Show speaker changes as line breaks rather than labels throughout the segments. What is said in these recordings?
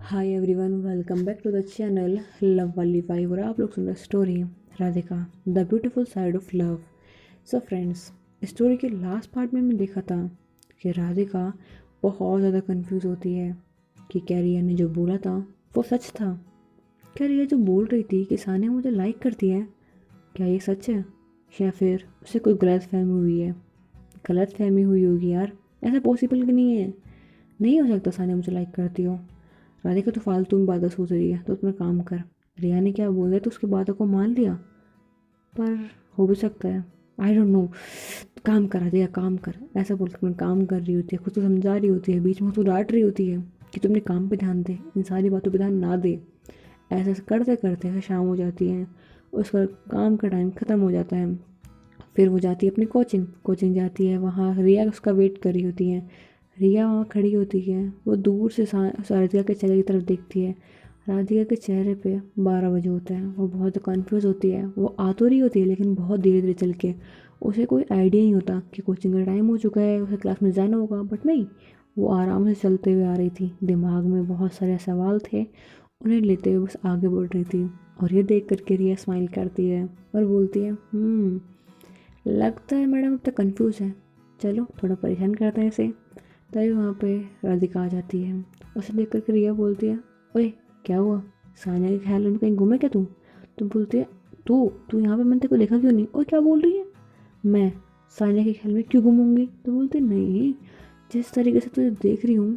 Hi everyone, welcome back to the channel love वाली vibe. और आप लोग सुन रहे story Radhika the beautiful side of love. So friends, story के लास्ट पार्ट में मैं देखा था कि राधिका बहुत ज़्यादा कंफ्यूज होती है कि क्या रिया ने जो बोला था वो सच था। क्या रिया जो बोल रही थी कि सानिया मुझे लाइक करती है, क्या ये सच है या फिर उसे कोई गलत फहमी हुई है। गलत फहमी हुई होगी यार, ऐसा पॉसिबल कि नहीं है। नहीं हो सकता सानिया मुझे लाइक करती हो। राधिका तो फालतू में बातें सोच रही है, तो अपना काम कर। रिया ने क्या बोला तो उसकी बातों को मान लिया, पर हो भी सकता है, आई डोंट नो। काम कर राधिका, काम कर, ऐसा बोल के अपना काम कर रही होती है, खुद को समझा रही होती है, बीच में उसको डांट रही होती है कि तुम अपने काम पे ध्यान दे, इन सारी बातों पे ध्यान ना दे। ऐसा करते करते ऐसे शाम हो जाती है, उसका काम का टाइम ख़त्म हो जाता है। फिर वो जाती है अपनी कोचिंग कोचिंग जाती है, वहाँ रिया उसका वेट कर रही होती है। रिया वहाँ खड़ी होती है, वो दूर से राधिका के चेहरे की तरफ देखती है। राधिका के चेहरे पे 12 बजे होता है। वो बहुत कन्फ्यूज़ होती है, वो आ तो रही होती है लेकिन बहुत धीरे धीरे चल के। उसे कोई आइडिया नहीं होता कि कोचिंग का टाइम हो चुका है, उसे क्लास में जाना होगा, बट नहीं, वो आराम से चलते हुए आ रही थी। दिमाग में बहुत सारे सवाल थे, उन्हें लेते हुए बस आगे बढ़ रही थी। और ये देख करके रिया स्माइल करती है और बोलती है, लगता है मैडम अब तक कंफ्यूज है, चलो थोड़ा परेशान करते हैं इसे। तभी वहाँ पे राधिका आ जाती है। उसे देख कर रिया बोलती है, ओए क्या हुआ, सानिया के ख्याल में कहीं घूमे क्या तू। तो बोलती है, तू तू यहाँ पे, मैंने तेरे को देखा क्यों नहीं। और क्या बोल रही है, मैं सानिया के ख्याल में क्यों घूमूंगी। तो बोलती नहीं, जिस तरीके से तुझे देख रही हूँ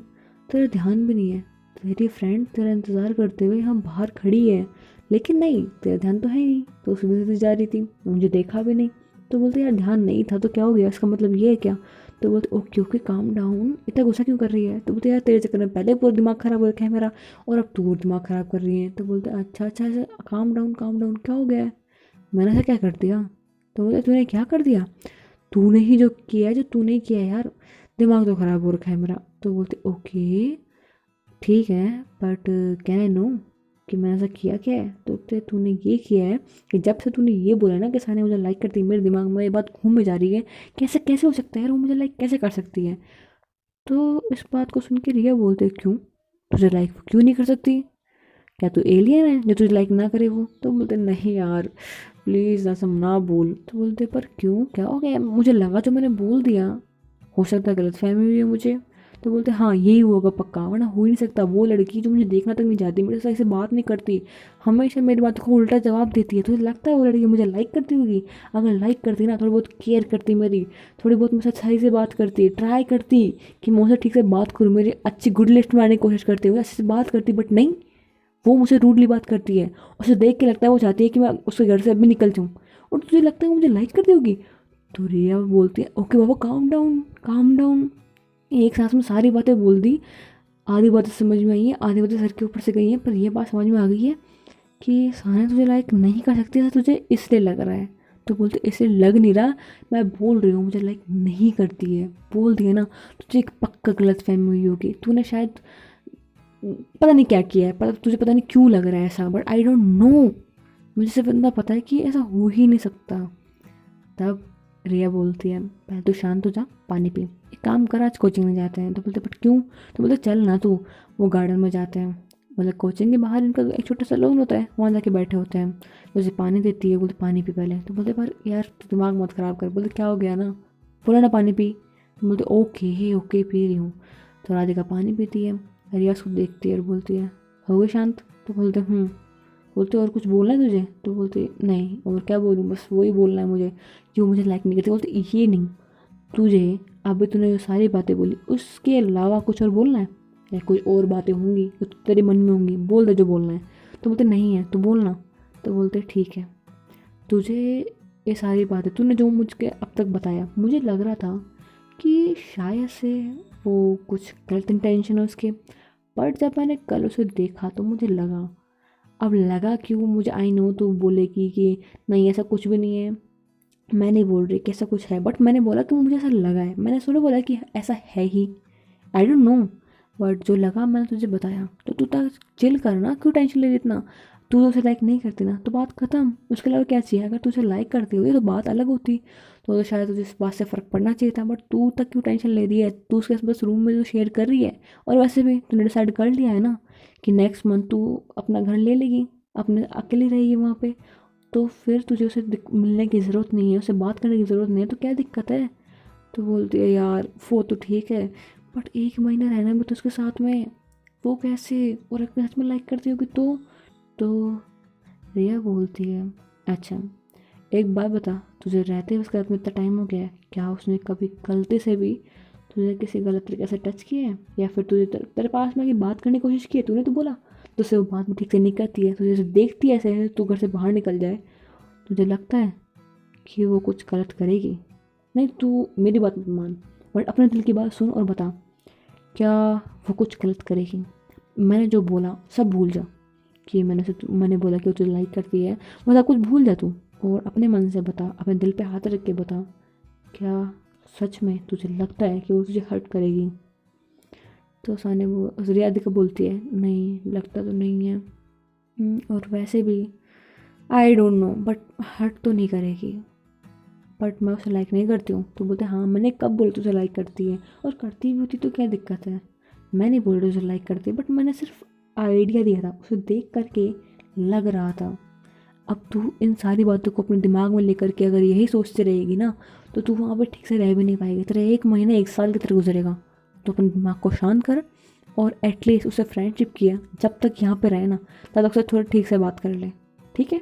तेरा ध्यान भी नहीं है। तेरी फ्रेंड तेरा इंतज़ार करते हुए यहाँ बाहर खड़ी है, लेकिन नहीं, तेरा ध्यान तो है ही नहीं, तो उस वजह से जा रही थी, मुझे देखा भी नहीं। तो बोलते यार ध्यान नहीं था तो क्या हो गया, इसका मतलब ये है क्या। तो बोलते ओके ओके काम डाउन, इतना गुस्सा क्यों कर रही है। तो बोलते यार तेरे चक्कर में पहले पूरा दिमाग खराब हो रखा है मेरा, और अब तू और दिमाग खराब कर रही है। तो बोलते अच्छा अच्छा अच्छा, काम डाउन काम डाउन, क्या हो गया है, मैंने ऐसा क्या कर दिया। तो बोलते तूने क्या कर दिया, तूने ही जो किया है, जो तूने किया है यार, दिमाग तो ख़राब हो रखा है मेरा। तो बोलते ओके ठीक है, बट कैन आई नो कि मैंने ऐसा किया क्या है। तो बोलते तूने ये किया है कि जब से तूने ये बोला ना कि सानिया मुझे लाइक करती है, मेरे दिमाग में ये बात घूम में जा रही है कि ऐसा कैसे हो सकता है यार, वो मुझे लाइक कैसे कर सकती है। तो इस बात को सुन के रिया बोलते क्यों, तुझे लाइक क्यों नहीं कर सकती, क्या तू एलियन है जो तुझे लाइक ना करे वो। तो बोलते नहीं यार प्लीज़ ऐसा ना बोल। तो बोलते पर क्यों, क्या हो गया, मुझे लगा जो मैंने बोल दिया, हो सकता है गलतफहमी हुई है मुझे। तो बोलते हाँ यही होगा पक्का, वरना हो ही नहीं सकता। वो लड़की जो मुझे देखना तक नहीं चाहती, मेरे साथ ऐसे बात नहीं करती, हमेशा मेरी बात को उल्टा जवाब देती है, तुझे लगता है वो लड़की मुझे लाइक करती होगी। अगर लाइक करती ना, थोड़ी बहुत केयर करती मेरी, थोड़ी बहुत मेरे साथ सही से बात करती, ट्राई करती कि मैं उससे ठीक से बात करूँ, मेरी अच्छी गुड लिस्ट में आने की कोशिश करती हूँ, अच्छे से बात करती, बट नहीं, वो मुझसे रूडली बात करती है। उसे देख के लगता है वो चाहती है कि मैं उसके घर से अभी निकल जाऊँ, और तुझे लगता है वो मुझे लाइक करती होगी। तो रिया बोलती है ओके बाबा काम डाउन काम डाउन। एक सांस में सारी बातें बोल दी। आधी बातें समझ में आई हैं, आधी बातें सर के ऊपर से गई हैं, पर यह बात समझ में आ गई है कि सानिया तुझे लाइक नहीं कर सकती, ऐसा तुझे इसलिए लग रहा है। तो बोलते इसलिए लग नहीं रहा, मैं बोल रही हूँ मुझे लाइक नहीं करती है, बोल दिया ना, तुझे एक पक्का गलत फहमी हुई होगी, तूने शायद पता नहीं क्या किया है, पता तुझे पता नहीं क्यों लग रहा है ऐसा, बट आई डोंट नो, मुझे सिर्फ इतना पता है कि ऐसा हो ही नहीं सकता। तब रिया बोलती है पहले तो शांत हो जा, पानी पी, एक काम कर आज कोचिंग में जाते हैं। तो बोलते बट क्यों। तो बोलते चल ना तू। वो गार्डन में जाते हैं, मतलब कोचिंग के बाहर इनका एक छोटा सा लॉन होता है, वहाँ जाके बैठे होते हैं। तो उसे पानी देती है, बोलते पानी पी पहले। तो बोलते पर यार तू दिमाग मत ख़राब कर। बोलते क्या हो गया ना, बोला ना पानी पी। तो बोलते ओके ओके पी रही हूँ। तो राधिका पानी पीती है, रिया उसको देखती है और बोलती है हो गई शांत। तो बोलते बोलते और कुछ बोलना है तुझे। तो बोलते नहीं, और क्या बोलूँ, बस वही बोलना है मुझे जो मुझे लाइक नहीं करती। बोलते ये नहीं, तुझे अभी तूने जो सारी बातें बोली उसके अलावा कुछ और बोलना है, या कोई और बातें होंगी जो तेरे मन में होंगी, बोल दे जो बोलना है। तो बोलते नहीं है तो बोलना। तो बोलते ठीक है, तुझे ये सारी बातें तूने जो मुझे अब तक बताया, मुझे लग रहा था कि शायद से वो कुछ गलत इंटेंशन है उसके, बट जब मैंने कल उसे देखा तो मुझे लगा, अब लगा क्यों मुझे, आई नो तू बोलेगी कि नहीं ऐसा कुछ भी नहीं है, मैं नहीं बोल रही कि ऐसा कुछ है, बट मैंने बोला कि मुझे ऐसा लगा है, मैंने सुनो बोला कि ऐसा है ही, आई डोंट नो, बट जो लगा मैंने तुझे बताया। तो तू तक चिल करना, क्यों टेंशन ले रही इतना। तू तो उसे लाइक नहीं करती ना, तो बात खत्म, उसके अलावा क्या चाहिए। अगर तू उसे लाइक करती होगी तो बात अलग होती, तो शायद तुझे इस बात से फ़र्क पड़ना चाहिए था, बट तू तक क्यों टेंशन ले रही है। तू उसके बस रूम में जो शेयर कर रही है, और वैसे भी तूने डिसाइड कर लिया है ना कि नेक्स्ट मंथ तू अपना घर ले लेगी, अपने अकेली रहेगी वहाँ पे, तो फिर तुझे उसे मिलने की ज़रूरत नहीं है, उससे बात करने की ज़रूरत नहीं है, तो क्या दिक्कत है। तो बोलती है यार वो तो ठीक है, बट 1 महीना रहना भी तो उसके साथ में, वो कैसे, और अपने सच में लाइक करती होगी तो रिया बोलती है अच्छा एक बात बता, तुझे रहते हुए उसके साथ में इतना टाइम हो गया है, क्या उसने कभी गलती से भी तुझे किसी गलत तरीके से टच किया है, या फिर तुझे तेरे पास में आके बात करने की कोशिश की है, तूने तो बोला तो उससे वो बात भी ठीक से नहीं करती है, तुझे जैसे देखती है ऐसे तू घर से बाहर निकल जाए, तुझे लगता है कि वो कुछ गलत करेगी। नहीं, तू मेरी बात मत मान, बट अपने दिल की बात सुन और बता, क्या वो कुछ गलत करेगी। मैंने जो बोला सब भूल जा, कि मैंने बोला कि वो तुझे लाइक करती है, वो सब कुछ भूल जा तू, और अपने मन से बता, अपने दिल पे हाथ रख के बता, क्या सच में तुझे लगता है कि वो तुझे हर्ट करेगी। तो साने वो रियादिका बोलती है नहीं लगता तो नहीं है, और वैसे भी I don't know, but hurt तो नहीं करेगी, बट मैं उसे लाइक नहीं करती हूँ। तो बोलते हाँ मैंने कब बोला तुझे लाइक करती है, और करती भी होती तो क्या दिक्कत है। मैं नहीं बोल रही उसे लाइक करती, बट मैंने सिर्फ आइडिया दिया था, उसे देख करके लग रहा था। अब तू इन सारी बातों को अपने दिमाग में लेकर के अगर यही सोचती रहेगी ना, तो तू वहाँ पर ठीक से रह भी नहीं पाएगी, तेरा 1 महीना 1 साल की तरह गुजरेगा। तो अपने दिमाग को शांत कर, और एटलीस्ट उसे फ्रेंडशिप किया जब तक यहाँ पे रहे ना, तब तक उसे थोड़ा ठीक से बात कर ले, ठीक है।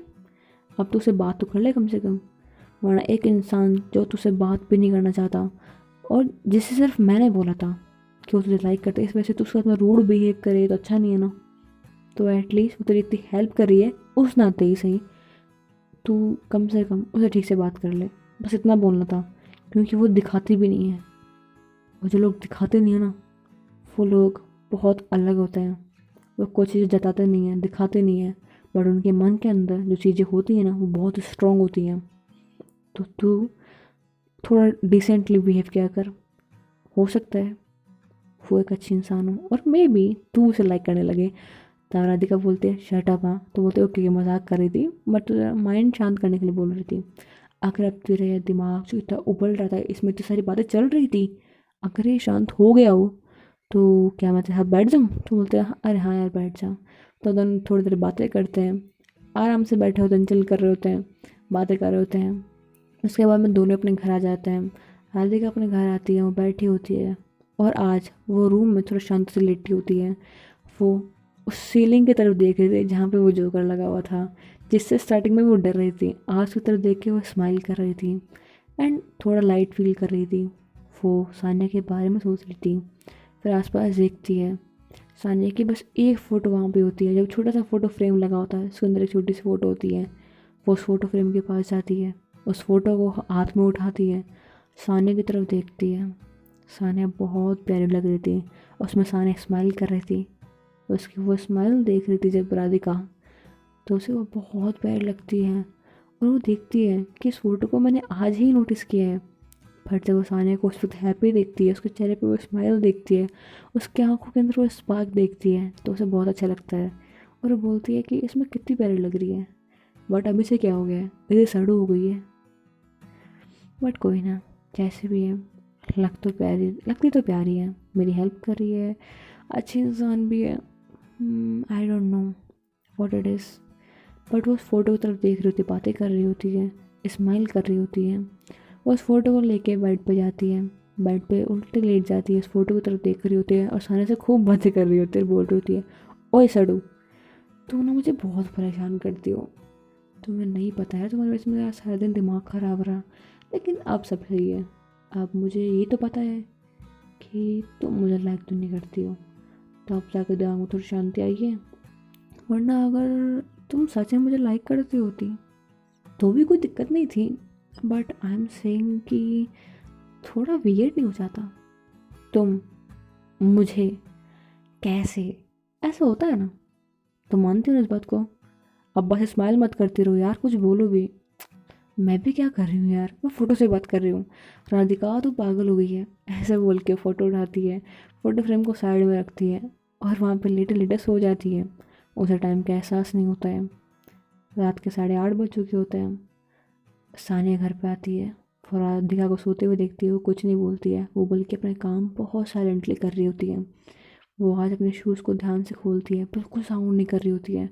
अब तो उसे बात तो कर ले कम से कम, वरना एक इंसान जो तुझसे बात भी नहीं करना चाहता, और जिसे सिर्फ मैंने बोला था कि वो तुझे लाइक करता है, इस वजह से तू उसके साथ में रूड बिहेव करे तो अच्छा नहीं है ना। तो एटलीस्ट वो तेरी इतनी हेल्प कर रही है, उस नाते ही सही तू कम से कम उसे ठीक से बात कर ले, बस इतना बोलना था। क्योंकि वो दिखाती भी नहीं है, वो जो लोग दिखाते नहीं है ना, वो लोग बहुत अलग होते हैं। वो कोई चीज़ जताते नहीं हैं, दिखाते नहीं हैं, बट उनके मन के अंदर जो चीज़ें होती हैं ना वो बहुत स्ट्रांग होती हैं। तो तू थोड़ा डिसेंटली बिहेव किया कर, हो सकता है वो एक अच्छी इंसान हो, और मे बी तू उसे लाइक करने लगे। तब राधिका बोलती है शट अप, हाँ तो बोलते ओके मजाक कर रही थी, बट माइंड शांत करने के लिए बोल रही थी। अगर अब तेरे दिमाग जो इतना उबल रहा था, इसमें इतनी सारी बातें चल रही थी, अगर ये शांत हो गया हो तो क्या मैं तेरे साथ बैठ जाऊँ। तो बोलते हैं अरे हाँ यार बैठ जा। तो दोनों थोड़ी देर बातें करते हैं, आराम से बैठे होते हैं, चिल कर रहे होते हैं, बातें कर रहे होते हैं। उसके बाद में दोनों अपने घर आ जाते हैं। राधिका अपने घर आती है, वो बैठी होती है, और आज वो रूम में थोड़ा शांति से लेटी होती है। वो उस सीलिंग की तरफ देख रही थी जहाँ पे वो जोकर लगा हुआ था, जिससे स्टार्टिंग में वो डर रही थी, आज की तरफ देख के वो स्माइल कर रही थी एंड थोड़ा लाइट फील कर रही थी। वो सानिया के बारे में सोच रही थी, फिर आसपास देखती है। सानिया की बस एक फ़ोटो वहाँ पे होती है, जब छोटा सा फ़ोटो फ्रेम लगा होता है उसके अंदर एक छोटी सी फ़ोटो होती है। वो उस फ़ोटो फ्रेम के पास जाती है, उस फ़ोटो को हाथ में उठाती है, सानिया की तरफ देखती है। सानिया बहुत प्यारी लग रही थी, उसमें सानिया स्माइल कर रही थी, उसकी वो स्माइल देख रही थी जब राधिका, तो उसे वो बहुत प्यारी लगती है। और वो देखती है कि इस फ़ोटो को मैंने आज ही नोटिस किया है, बट जब वो सानिया को उस वक्त हैप्पी देखती है, उसके चेहरे पे वो स्माइल देखती है, उसकी आंखों के अंदर वो स्पार्क देखती है, तो उसे बहुत अच्छा लगता है। और वो बोलती है कि इसमें कितनी प्यारी लग रही है, बट अभी से क्या हो गया है, इसे सड़ू हो गई है। बट कोई ना, जैसे भी है, लगती तो प्यारी है, मेरी हेल्प कर रही है, अच्छी इंसान भी है। आई don't know what it is, but वो उस फोटो की तरफ देख रही होती, बातें कर रही होती है, स्माइल कर रही होती है। वो उस फोटो को लेके बेड पे जाती है, बेड पे उल्टे लेट जाती है, उस फोटो की तरफ देख रही होती है, और सामने से खूब बातें कर रही होती है, बोल रही होती है ओए सड़ू, तुम ना मुझे बहुत परेशान करती हो, तुम्हें नहीं पता है, तुम्हारी वजह से मेरा सारा दिन दिमाग ख़राब रहा, लेकिन अब सब सही है। अब मुझे ये तो पता है कि तुम मुझे लाइक तो नहीं करती हो, तो अब जाकर दिमाग में थोड़ी शांति आई है, वरना अगर तुम सच में मुझे लाइक करती होती तो भी कोई दिक्कत नहीं थी, बट आई एम सेइंग कि थोड़ा वियर्ड नहीं हो जाता तुम मुझे कैसे, ऐसा होता है ना। तो मानती हो ना इस बात को, अब बस स्माइल मत करती रहो यार, कुछ बोलो भी। मैं भी क्या कर रही हूँ यार, मैं फ़ोटो से बात कर रही हूँ। राधिका तो पागल हो गई है, ऐसे बोल के फ़ोटो उठाती है, फ़ोटो फ्रेम को साइड में रखती है, और वहाँ पे लेटे लेटे सो जाती है। उसे टाइम का एहसास नहीं होता है। रात के 8:30 बज चुके होते हैं। सानिया घर पे आती है और राधिका को सोते हुए देखती है। वो कुछ नहीं बोलती है, वो बल्कि अपने काम बहुत साइलेंटली कर रही होती है। वो आज अपने शूज़ को ध्यान से खोलती है, बिल्कुल साउंड नहीं कर रही होती है।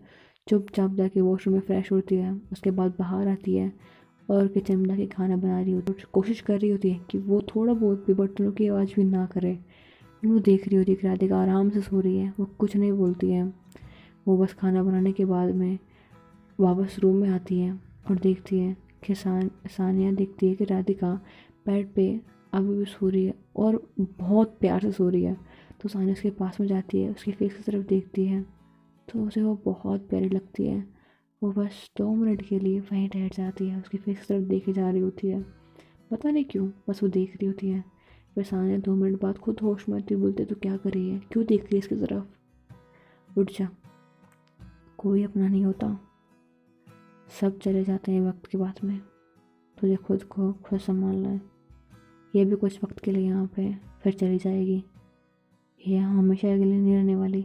चुपचाप जाके वॉशरूम में फ्रेश होती है। उसके बाद बाहर आती है और किचन में जाके खाना बना रही होती है। कोशिश कर रही होती है कि वो थोड़ा बहुत भी बर्तनों की आवाज़ भी ना करे। वो देख रही होती है कि राधिका आराम से सो रही है, वो कुछ नहीं बोलती है। वो बस खाना बनाने के बाद में वापस रूम में आती है और देखती है कि सानिया देखती है कि राधिका बेड पे अभी भी सो रही है और बहुत प्यार से सो रही है। तो सानिया उसके पास में जाती है, उसकी फेस की तरफ देखती है तो उसे वो बहुत प्यारी लगती है। वो बस 2 मिनट के लिए वहीं ठहर जाती है, उसकी फेस की तरफ देखे जा रही होती है। पता नहीं क्यों, बस वो देख रही होती है। फिर सानिया 2 मिनट बाद खुद होश में आती है, बोलते तो क्या कर रही है, क्यों देख रही है इसकी तरफ, उठ जा। कोई अपना नहीं होता, सब चले जाते हैं वक्त के बाद में। तुझे खुद को खुद संभालना है। ये भी कुछ वक्त के लिए यहाँ पे है, फिर चली जाएगी। ये यहाँ हमेशा के लिए नहीं रहने वाली।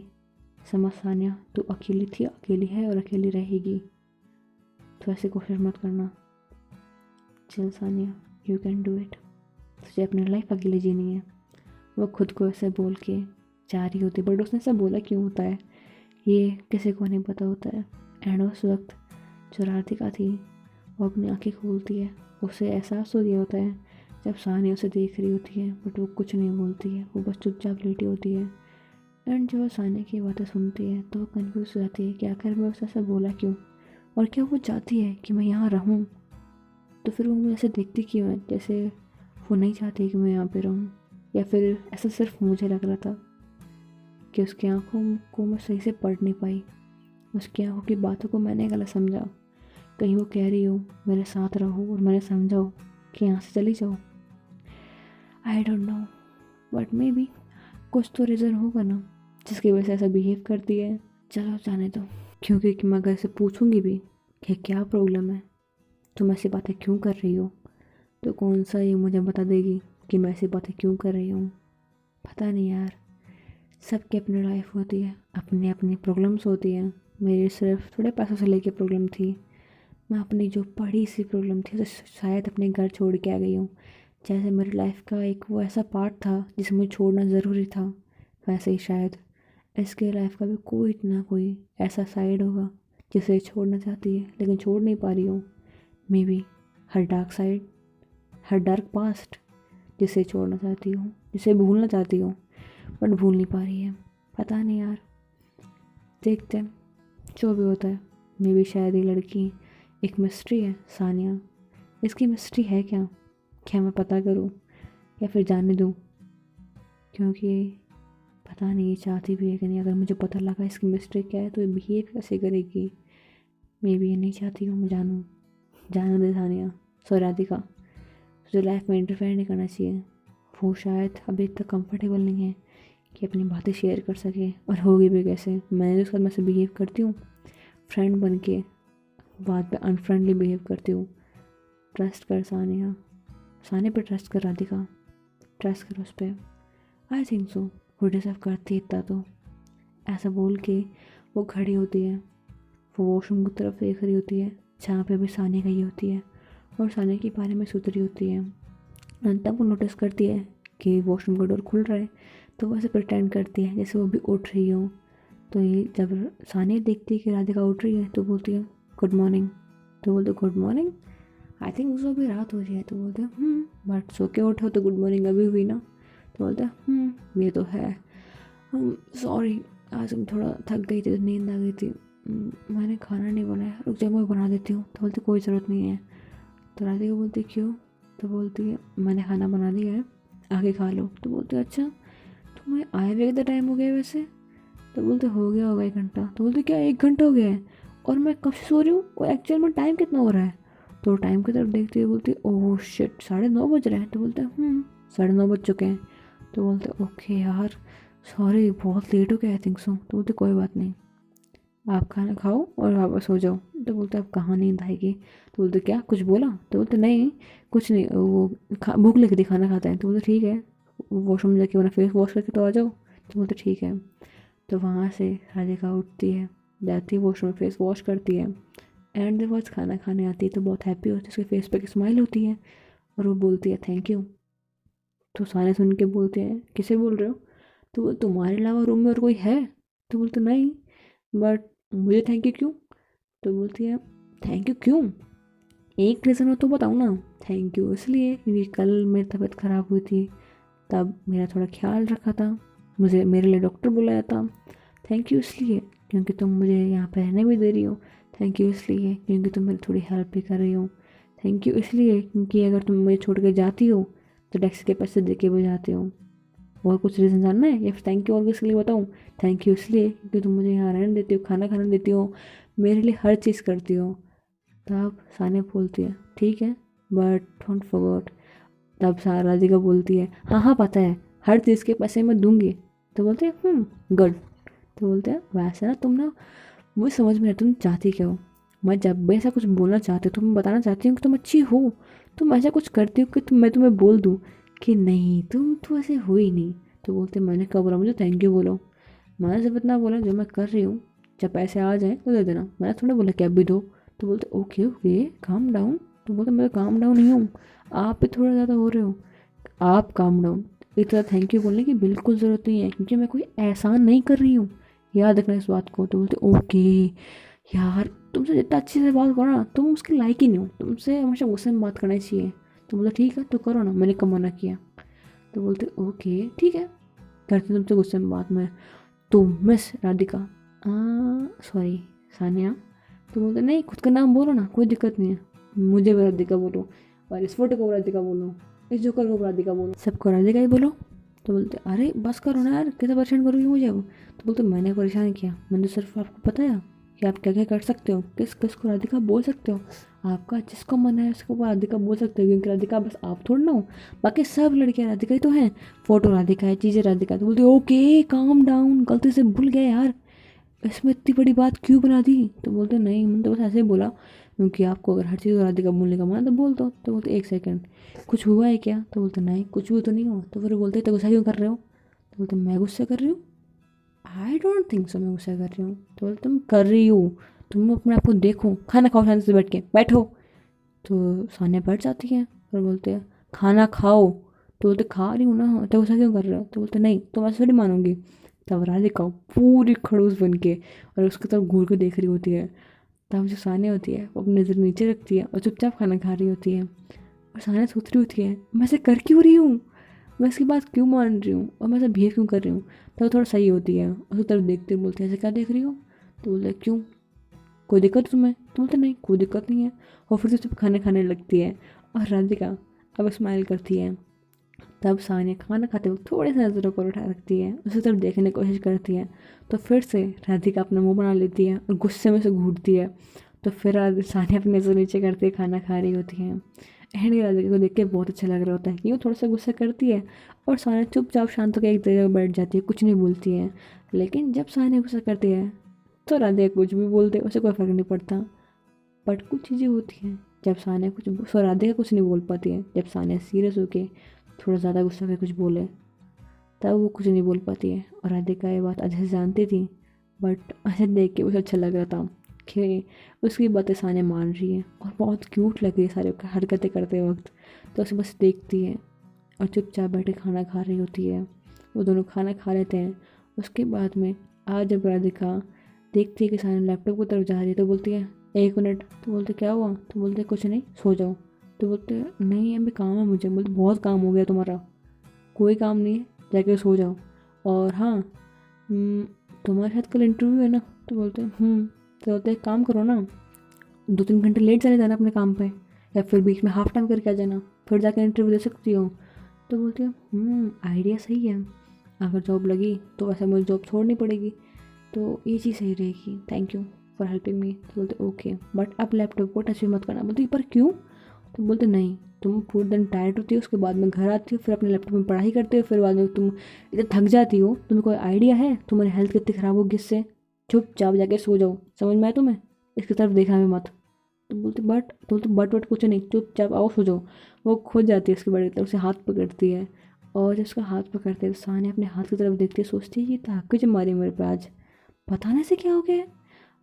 समझ सानिया, तू अकेली थी, अकेली है और अकेली रहेगी। तो ऐसे कोशिश मत करना। चल Sania, you can do it. तुझे अपनी लाइफ अकेले जीनी है। वो खुद को ऐसे बोल के जा रही होती, बट उसने ऐसा बोला क्यों होता है ये किसी को नहीं पता होता है। एंड उस वक्त जो राधिका थी वो अपनी आंखें खोलती है। उसे एहसास हो गया होता है जब सानिया उसे देख रही होती है, बट वो कुछ नहीं बोलती है, वो बस चुपचाप लेटी होती है। एंड जब वो सानिया की बातें सुनती है तो वो कन्फ्यूज हो जाती है कि आखिर मैं उसे ऐसा बोला क्यों, और क्या वो चाहती है कि मैं यहाँ रहूँ। तो फिर वो मुझे ऐसे देखती क्यों है, जैसे वो नहीं चाहती कि मैं यहाँ पे रहूँ, या फिर ऐसा सिर्फ मुझे लग रहा था कि उसकी आंखों को मैं सही से पढ़ नहीं पाई, उसकी आंखों की बातों को मैंने गलत समझा। कहीं वो कह रही हो मेरे साथ रहो और मैंने समझा हो कि यहाँ से चली जाओ। आई don't know, but may be कुछ तो रीज़न होगा ना जिसकी वजह से ऐसा बिहेव करती है। चलो जाने दो, क्योंकि कि मैं अगर से पूछूंगी भी कि क्या प्रॉब्लम है, तुम ऐसी बातें क्यों कर रही हो, तो कौन सा ये मुझे बता देगी कि मैं ऐसी बातें क्यों कर रही हूँ। पता नहीं यार, सबकी अपनी लाइफ होती है, अपनी अपनी प्रॉब्लम्स होती हैं। मेरी सिर्फ थोड़े पैसों से लेके प्रॉब्लम थी। मैं अपनी जो बड़ी सी प्रॉब्लम थी उसे शायद अपने घर छोड़ के आ गई हूँ। जैसे मेरी लाइफ का एक वो ऐसा पार्ट था जिसे मुझे छोड़ना ज़रूरी था, वैसे ही शायद इसके लाइफ का भी कोई ना कोई ऐसा साइड होगा जिसे छोड़ना चाहती है लेकिन छोड़ नहीं पा रही हूँ। May be her dark side, her dark past जिसे छोड़ना चाहती हूँ, जिसे भूलना चाहती हूँ, बट भूल नहीं पा रही है। पता नहीं यार, देखते हैं जो भी होता है। मे बी शायद ये लड़की एक मिस्ट्री है सानिया। इसकी मिस्ट्री है क्या, क्या मैं पता करूँ या फिर जाने दूँ, क्योंकि पता नहीं ये चाहती भी है कि नहीं। अगर मुझे पता लगा इसकी मिस्ट्री क्या है तो ये बिहेव कैसे करेगी। मे बी ये नहीं चाहती हूँ मैं जानूँ। जाने दे सानिया, सो राधिका, तुझे लाइफ में इंटरफेयर नहीं करना चाहिए। वो शायद अभी इतना कंफर्टेबल नहीं है कि अपनी बातें शेयर कर सके, और होगी भी कैसे। मैंने तो उसके साथ मैं से बिहेव करती हूँ फ्रेंड बन के, बाद में अनफ्रेंडली बिहेव करती हूँ। ट्रस्ट कर सानिया, सानिया पे ट्रस्ट कर राधिका, ट्रस्ट कर उस पर। आई थिंक सो वो डिजर्व करती है इतना तो। ऐसा बोल के वो खड़ी होती है, वो वॉशरूम की तरफ देख रही होती है जहाँ पे भी सानिया गई होती है, और सानिया के बारे में सोच रही होती है। और तब वो नोटिस करती है कि वॉशरूम का डोर खुल रहा है, तो वो ऐसे प्रिटेंड करती है जैसे वो भी उठ रही हो। तो ये जब सानिया देखती है कि राधिका उठ रही है तो बोलती है गुड मॉर्निंग। तो बोलते गुड मॉर्निंग, आई थिंक उसको अभी रात हो रही है। तो बोलते हैं बट सो के उठे हो तो गुड मॉर्निंग अभी हुई ना। तो बोलते हैं ये तो है, सॉरी आज हम थोड़ा थक गई थी, नींद आ गई थी, मैंने खाना नहीं बनाया, रुक जा मैं बना देती हूँ। तो बोलती कोई ज़रूरत नहीं है। तो राधिका बोलती क्यों। तो बोलती है मैंने खाना बना दिया है, आके खा लो। तो बोलते अच्छा तुम्हें आए हुए कितना टाइम हो गया वैसे। तो बोलते हो गया होगा 1 घंटा। तो बोलते क्या 1 घंटा हो गया है, और मैं कब से सो रही हूँ, और एक्चुअल में टाइम कितना हो रहा है। तो टाइम की तरफ देखती हुई बोलती ओह शिट 9:30 बज रहे हैं। तो बोलते 9:30 बज चुके हैं। तो बोलते ओके यार सॉरी बहुत लेट हो गया आई थिंक सो। तो बोलते कोई बात नहीं, आप खाना खाओ और वापस हो जाओ। तो बोलते अब कहाँ नींद आएगी। तो बोलते क्या कुछ बोला। तो बोलते नहीं कुछ नहीं, वो भूख लग रही खाना खाते हैं। तो बोलते ठीक है, वॉशरूम जाके अपना फेस वॉश करके तो आ जाओ। तो बोलते ठीक है। तो वहाँ से राधिका उठती है जाती है वॉशरूम, फेस वॉश करती है, एंड जब आज खाना खाने आती है तो बहुत हैप्पी होती है, उसके फेस पे एक स्माइल होती है और वो बोलती है थैंक यू। तो सारे सुन के बोलते हैं किसे बोल रहे हो? तो बोल तुम्हारे अलावा रूम में और कोई है? तो बोलते नहीं, बट मुझे थैंक यू क्यों? तो बोलती है थैंक यू क्यों? एक रीज़न हो तो बताओ ना। थैंक यू इसलिए क्योंकि कल मेरी तबीयत ख़राब हुई थी, तब मेरा थोड़ा ख्याल रखा था, मुझे मेरे लिए डॉक्टर बुलाया था। थैंक यू इसलिए क्योंकि तुम मुझे यहाँ पे रहने भी दे रही हो। थैंक यू इसलिए क्योंकि तुम मेरी थोड़ी हेल्प भी कर रही हो। थैंक यू इसलिए क्योंकि अगर तुम मुझे छोड़ के जाती हो तो टैक्सी के पैसे दे के भी जाते हो। और कुछ रीज़न जानना है या फिर थैंक यू और किसके लिए बताऊँ? थैंक यू इसलिए क्योंकि तुम मुझे यहाँ रहने देती हो, खाना खाने देती हो, मेरे लिए हर चीज़ करती हो। तब सानिया बोलती है ठीक है, बट डोंट फॉरगेट। तब राधिका बोलती है हाँ हाँ पता है, हर चीज़ के पैसे मैं दूंगी। तो बोलते हैं गुड। तो बोलते हैं वैसे ना तुम ना, मुझे समझ में नहीं तुम चाहती क्या हो। मैं जब भी ऐसा कुछ बोलना चाहती हूँ तो मैं बताना चाहती हूँ कि तुम अच्छी हो। तुम ऐसा कुछ करती हो कि मैं तुम्हें बोल दूँ कि नहीं तुम तो ऐसे हो ही नहीं। तो बोलते मैंने कब बोला मुझे थैंक यू बोलो? मैंने सिर्फ इतना बोला जो मैं कर रही हूँ, जब पैसे आ जाए तो दे देना, मैंने थोड़ा बोला कि अभी दो। तो बोलते ओके ओके काम डाउन। तो बोलते मैं तो काम डाउन नहीं हूँ, आप भी थोड़ा ज़्यादा हो रहे हो। आप काम डाउन, इतना थैंक यू बोलने की बिल्कुल ज़रूरत नहीं है क्योंकि मैं कोई एहसान नहीं कर रही हूँ, याद रखना इस बात को। तो बोलते ओके यार, तुमसे जितना अच्छे से बात करो ना तुम उसके लायक ही नहीं हो, तुमसे हमेशा गुस्से में बात करना चाहिए। तो बोला ठीक है तो करो ना, मैंने कब मना किया? तो बोलते ओके ठीक है करते तुमसे गुस्से में बात मैं। तो मिस राधिका, सॉरी सानिया। तो बोलते नहीं खुद का नाम बोलो ना, कोई दिक्कत नहीं है, मुझे भी राधिका बोलो, और इस फोटो को राधिका बोलो, इस जोकर को राधिका बोलो, सबको राधिका ही बोलो। तो बोलते अरे बस करो ना यार, कैसे परेशान करोगी मुझे अब? तो बोलते मैंने परेशान किया, मैंने तो सिर्फ आपको बताया कि आप क्या क्या कर सकते हो, किस किस को राधिका बोल सकते हो। आपका जिसको मन है उसको राधिका बोल सकते हो क्योंकि राधिका बस आप थोड़ा ना हो, बाकी सब लड़कियाँ राधिका ही तो हैं। फोटो राधिका है, चीज़ें राधिका। तो बोलते ओके काम डाउन, गलती से भूल गए यार, इसमें इतनी बड़ी बात क्यों बना दी? तो बोलते नहीं मैंने तो बस ऐसे ही बोला क्योंकि आपको अगर हर चीज़ राधिका बोलने का मन है तो बोल दो। तो बोलते एक सेकंड, कुछ हुआ है क्या? तो बोलते नहीं कुछ भी तो नहीं हुआ। तो फिर बोलते तो गुस्सा क्यों कर रहे हो? तो बोलते मैं गुस्सा कर रही हूँ? आई डोंट थिंक सो मैं गुस्सा कर रही हूँ। तो बोलते तुम कर रही हो, तुम अपने आप को देखो, खाना खाओ शांति से बैठ के बैठो। तो सानिया बैठ जाती है और बोलते हैं खाना खाओ। तो बोलते खा रही हूँ ना, तो गुस्सा क्यों कर रहे हो? तो बोलते नहीं तुम ऐसे थोड़ी मानूंगी। तब राधिका पूरी खड़ूस बन के और उसकी तरफ घूर के देख रही होती है। तब जो सानिया होती है वो अपनी नज़र नीचे रखती है और चुपचाप खाना खा रही होती है। और सानिया सोच रही होती है मैं ऐसे कर क्यों रही हूँ, मैं इसकी बात क्यों मान रही हूँ और मैं ऐसा बिहेव क्यों कर रही हूँ। तब वो थोड़ा सही होती है, उसकी तरफ देखते हुए बोलती है ऐसे क्या देख रही हो? तो बोलते क्यों, कोई दिक्कत है तुम्हें? तो बोलते नहीं कोई दिक्कत नहीं है। और फिर से खाने खाने लगती है और राधिका अब स्माइल करती है। तब सानिया खाना खाते वक्त थोड़ी सी नज़रों को उठा रखती है, उसी तरफ देखने की कोशिश करती है। तो फिर से राधिका अपना मुंह बना लेती है और गुस्से में से घूरती है। तो फिर सानिया अपनी नज़र नीचे करती है, खाना खा रही होती है। एंड राधिका को देख के बहुत अच्छा लग रहा होता है कि वो थोड़ा सा गुस्सा करती है और सानिया चुपचाप शांत होकर एक जगह बैठ जाती है, कुछ नहीं बोलती है। लेकिन जब सानिया गुस्सा करती है तो राधिका कुछ भी बोलते उसे कोई फ़र्क नहीं पड़ता। बट कुछ चीज़ें होती हैं जब सानिया कुछ राधिका कुछ नहीं बोल पाती है, जब सानिया सीरियस होके थोड़ा ज़्यादा गुस्सा करके कुछ बोले तब वो कुछ नहीं बोल पाती है। और राधिका ये बात अच्छे से जानती थी, बट ऐसे देख के उसे अच्छा लग रहा था कि उसकी बातें सानिया मान रही है और बहुत क्यूट लग रही है सारी हरकतें करते वक्त। तो उसे बस देखती है और चुपचाप बैठे खाना खा रही होती है। वो दोनों खाना खा लेते हैं। उसके बाद में आज जब राधिका देखती है कि सानिया लैपटॉप की तरफ जा रही है तो बोलती है एक मिनट। तो बोलते क्या हुआ? तो बोलते कुछ नहीं सो जाओ। तो बोलते नहीं अभी काम है मुझे। बोलते बहुत काम हो गया तुम्हारा। कोई काम नहीं है, जाके सो जाओ। और हाँ तुम्हारे साथ कल इंटरव्यू है ना? तो बोलते तो बोलते एक काम करो ना, 2-3 घंटे लेट चले जाना अपने काम पे, या फिर बीच में हाफ टाइम करके आ जाना, फिर जाकर इंटरव्यू दे सकती हो। तो बोलती है आइडिया सही है, अगर जॉब लगी तो वैसे मुझे जॉब छोड़नी पड़ेगी, तो ये चीज़ सही रहेगी, thank you for helping me. तो बोलते ओके बट आप लैपटॉप को टच भी मत करना। बोलती पर क्यों? तो बोलते नहीं तुम पूरे दिन टायर्ड होती हो, उसके बाद में घर आती हो, फिर अपने लैपटॉप में पढ़ाई करते हो, फिर बाद में तुम इतना थक जाती हो, तुम्हें कोई आइडिया है तुम्हारी हेल्थ कितनी ख़राब होगी इससे? चुपचाप जाके सो जाओ, समझ में आया तुम्हें? इसकी तरफ देखना भी मत। तो बोलते बट कुछ नहीं, चुपचाप आओ सो जाओ। वो खुद जाती है उसकी बड़ी तरफ से हाथ पकड़ती है, और जब उसका हाथ पकड़ते है तो सानिया अपने हाथ की तरफ देखती है, सोचती है ये तो हक की मारी मेरे पे आज, पता नहीं से क्या हो गया है।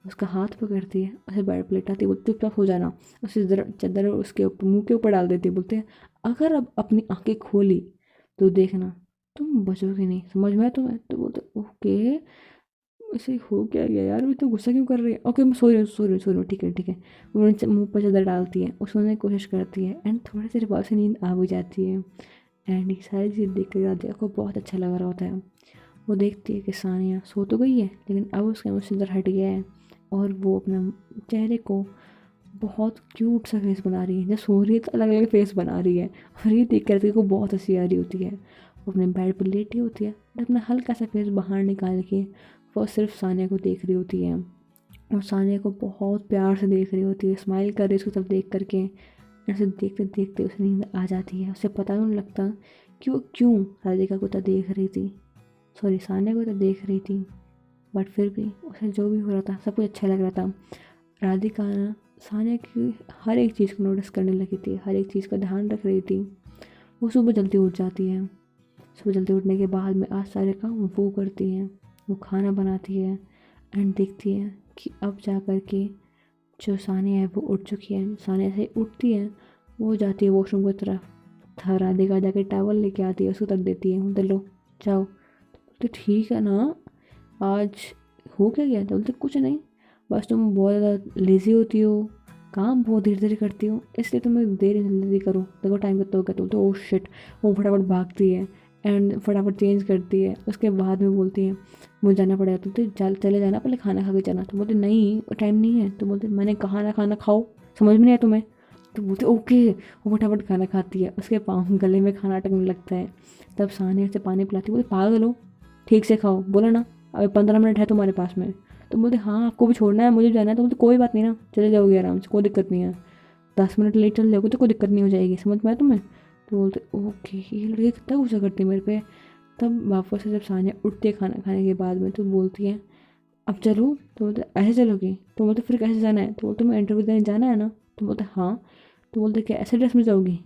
उसका हाथ पकड़ती है, उसे बेड पर लेटाती है, बोलती चुपचाप हो जाना। उसे चादर उसके ऊपर मुंह के ऊपर डाल देती है, बोलते हैं अगर अब अपनी आंखें खोली तो देखना तुम बचोगे नहीं, समझ में आया तुम्हें? तो बोलते ओके, ऐसे हो क्या गया यार, मैं तो गुस्सा क्यों कर रही है, ओके मैं सो रही हूँ सो रही हूँ सो रही हूँ, ठीक है ठीक है। वो नीचे मुंह पर चादर डालती है, वो सोने की कोशिश करती है एंड थोड़ी देर बाद से नींद आ भी जाती है। एंड ये सारी चीज़ देख कर राधिका को बहुत अच्छा लग रहा होता है। वो देखती है कि सानिया सो तो गई है लेकिन अब उसका मुँह डर हट गया है और वो अपने चेहरे को बहुत क्यूट सा फेस बना रही है। जब सो रही है तो अलग अलग फेस बना रही है और ये देख कर को बहुत हंसी आ रही होती है। वो अपने बेड पर लेटी होती है और अपना हल्का सा फेस बाहर निकाल के वो सिर्फ सानिया को देख रही होती है और सानिया को बहुत प्यार से देख रही होती है, स्माइल कर रही है उसको सब देख करके। ऐसे देखते देखते उसे नींद आ जाती है। उसे पता नहीं लगता कि वो क्यों राधिका को तो देख रही थी, सॉरी सानिया को तो देख रही थी, बट फिर भी उसे जो भी हो रहा था सब कुछ अच्छा लग रहा था। राधिका ना सानिया की हर एक चीज़ को नोटिस करने लगी थी, हर एक चीज़ का ध्यान रख रही थी। वो सुबह जल्दी उठ जाती है, सुबह जल्दी उठने के बाद में आज सारे काम वो करती है। वो खाना बनाती है एंड देखती है कि अब जा कर के जो सानिया है वो उठ चुकी है। सानिया से उठती है, वो जाती है वॉशरूम की तरफ, राधिका जाके टॉवल लेके आती है, उसको तक देती है, बोलते लो जाओ। तो बोलते ठीक है ना, आज हो क्या गया? तो बोलते कुछ नहीं, बस तुम बहुत ज़्यादा लेज़ी होती हो, काम बहुत धीरे धीरे करती हो, इसलिए तुम्हें देर जल्दी करो, देखो टाइम कितना हो गया। तो बोलते ओ शिट, वो फटाफट भागती है एंड फटाफट चेंज करती है। उसके बाद में बोलती है मुझे जाना पड़ेगा। तो बोलते चले जाना, पहले खाना खा के जाना। तो बोलते नहीं टाइम नहीं है। तो बोलते मैंने कहा ना खाना खाओ, समझ में नहीं आया तुम्हें? तो बोलते ओके। वो फटाफट खाना खाती है, उसके पाँव गले में खाना अटकने लगता है। तब सानिया से पानी पिलाती, बोलते पागल हो, ठीक से खाओ, बोला ना अभी 15 मिनट है तुम्हारे पास में। तो बोलते हाँ आपको भी छोड़ना है, मुझे भी जाना है। तो बोलते कोई बात नहीं ना, चले जाओगे आराम से, कोई दिक्कत नहीं है, 10 मिनट लेट चल जाओगे तो कोई दिक्कत नहीं हो जाएगी, समझ में आया तुम्हें? तो बोलते ओके। ये लड़की कितना गुस्सा करती है मेरे पे। तब वापस से जब सानिया उठती है खाना खाने के बाद में तो बोलती है अब चलो। तो बोलते ऐसे चलोगी? तो बोलते फिर कैसे जाना है? तो बोलते मैं इंटरव्यू देने जाना है ना। तो बोलते हाँ। तो बोलते क्या ऐसे ड्रेस में जाओगी,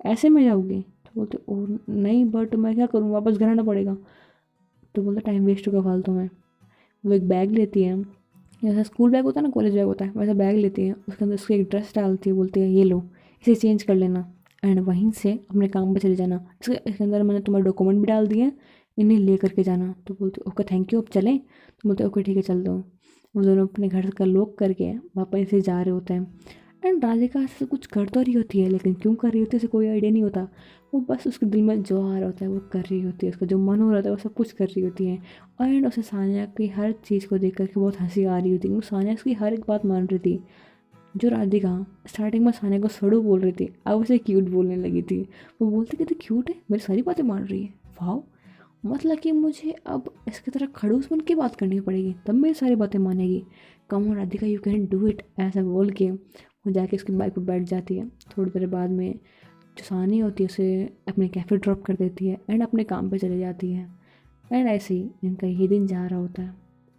ऐसे में जाओगी? तो बोलते ओ नहीं, बट मैं क्या करूँ, वापस घर आना पड़ेगा। तो बोलते टाइम वेस्ट होगा फालतू में। वो एक बैग लेती है, जैसा स्कूल बैग होता है ना, कॉलेज बैग होता है, वैसा बैग लेती है, उसके अंदर उसकी एक ड्रेस डालती है, बोलती है ये लो इसे चेंज कर लेना एंड वहीं से अपने काम पे चले जाना। इसके अंदर मैंने तुम्हारे डॉक्यूमेंट भी डाल दिए, इन्हें ले करके जाना। तो बोलते ओके थैंक यू, अब चलें? तो बोलते ओके ठीक है चल दो। वो दोनों अपने घर का लॉक करके वापस से जा रहे होते हैं एंड राधिका से कुछ कर तो रही होती है लेकिन क्यों कर रही होती है उसे कोई आइडिया नहीं होता। वो बस उसके दिल में जो आ रहा होता है वो कर रही होती है, उसका जो मन हो रहा होता है वो सब कुछ कर रही होती है। एंड उसे सानिया की हर चीज़ को देख करके बहुत हंसी आ रही होती है, वो सानिया उसकी हर एक बात मान रही थी। जो राधिका स्टार्टिंग में सानिया को सड़ू बोल रही थी, अब उसे क्यूट बोलने लगी थी। वो बोलती कि तो क्यूट है, मेरी सारी बातें मान रही है, वाह, मतलब कि मुझे अब इसकी तरह खड़ूस बन के बात करनी पड़ेगी तब मेरी सारी बातें मानेगी। Come on Radhika, you can do it, ऐसा बोल के वो जाके उसकी बाइक पर बैठ जाती है। थोड़ी देर बाद में जो सानिया होती है उसे अपने कैफ़े ड्रॉप कर देती है एंड अपने काम पे चली जाती है। एंड ऐसे ही इनका ये दिन जा रहा होता है।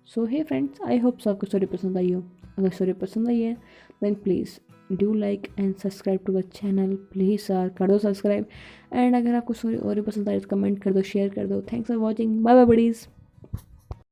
सो हे फ्रेंड्स, आई होप सो आपको स्टोरी पसंद आई हो। अगर स्टोरी पसंद आई है then please do like and subscribe to the channel, please sir कर दो सब्सक्राइब। एंड अगर आपको स्टोरी और भी पसंद आई तो कमेंट कर दो, शेयर कर दो। Thanks for watching, bye bye buddies.